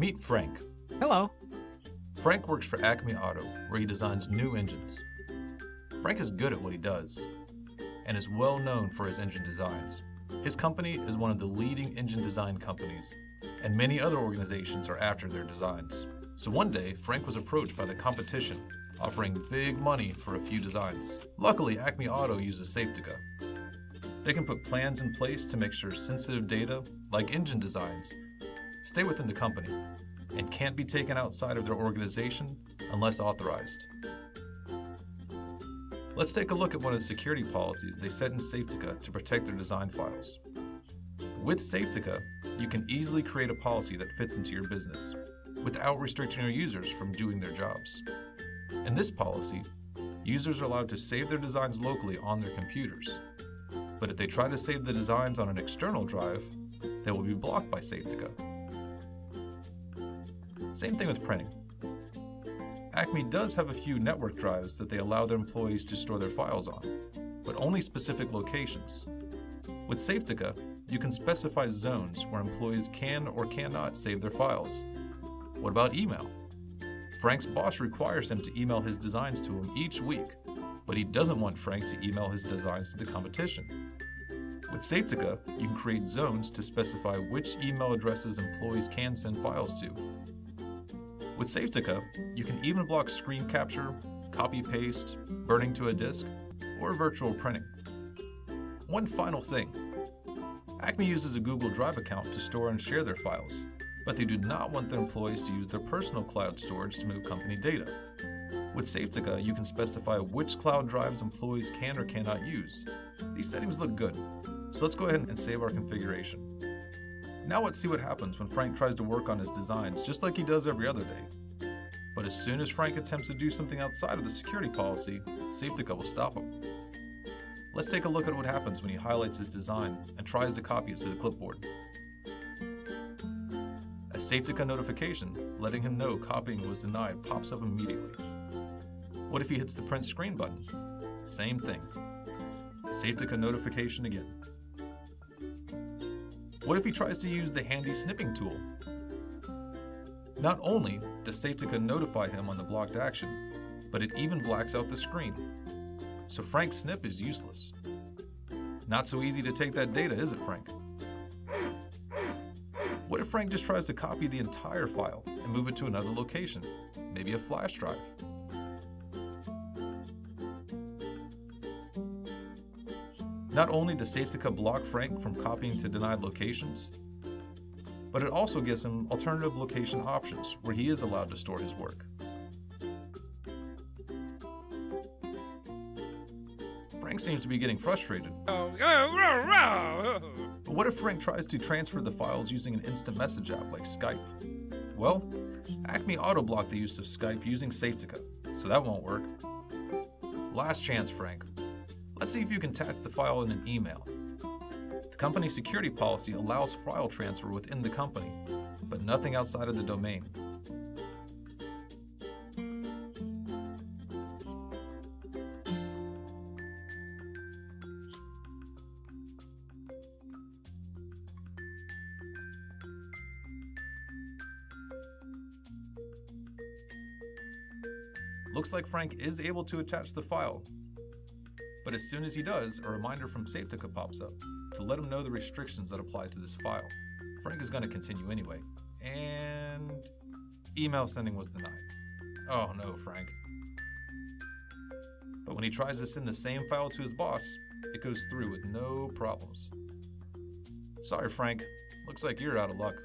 Meet Frank. Hello. Frank works for Acme Auto, where he designs new engines. Frank is good at what he does, and is well known for his engine designs. His company is one of the leading engine design companies, and many other organizations are after their designs. So one day, Frank was approached by the competition, offering big money for a few designs. Luckily, Acme Auto uses Safetica. They can put plans in place to make sure sensitive data, like engine designs, stay within the company and can't be taken outside of their organization unless authorized. Let's take a look at one of the security policies they set in Safetica to protect their design files. With Safetica, you can easily create a policy that fits into your business without restricting your users from doing their jobs. In this policy, users are allowed to save their designs locally on their computers. But if they try to save the designs on an external drive, they will be blocked by Safetica. Same thing with printing. Acme does have a few network drives that they allow their employees to store their files on, but only specific locations. With Safetica, you can specify zones where employees can or cannot save their files. What about email? Frank's boss requires him to email his designs to him each week, but he doesn't want Frank to email his designs to the competition. With Safetica, you can create zones to specify which email addresses employees can send files to. With Safetica, you can even block screen capture, copy-paste, burning to a disk, or virtual printing. One final thing. Acme uses a Google Drive account to store and share their files, but they do not want their employees to use their personal cloud storage to move company data. With Safetica, you can specify which cloud drives employees can or cannot use. These settings look good, so let's go ahead and save our configuration. Now let's see what happens when Frank tries to work on his designs just like he does every other day. But as soon as Frank attempts to do something outside of the security policy, Safetica will stop him. Let's take a look at what happens when he highlights his design and tries to copy it to the clipboard. A Safetica notification letting him know copying was denied pops up immediately. What if he hits the print screen button? Same thing. Safetica notification again. What if he tries to use the handy snipping tool? Not only does Safetica notify him on the blocked action, but it even blacks out the screen. So Frank's snip is useless. Not so easy to take that data, is it, Frank? What if Frank just tries to copy the entire file and move it to another location, maybe a flash drive? Not only does Safetica block Frank from copying to denied locations, but it also gives him alternative location options where he is allowed to store his work. Frank seems to be getting frustrated. But what if Frank tries to transfer the files using an instant message app like Skype? Well, Acme Auto blocked the use of Skype using Safetica, so that won't work. Last chance, Frank. Let's see if you can attach the file in an email. The company security policy allows file transfer within the company, but nothing outside of the domain. Looks like Frank is able to attach the file, but as soon as he does, a reminder from Safetica pops up to let him know the restrictions that apply to this file. Frank is going to continue anyway, and email sending was denied. Oh no, Frank. But when he tries to send the same file to his boss, it goes through with no problems. Sorry, Frank. Looks like you're out of luck.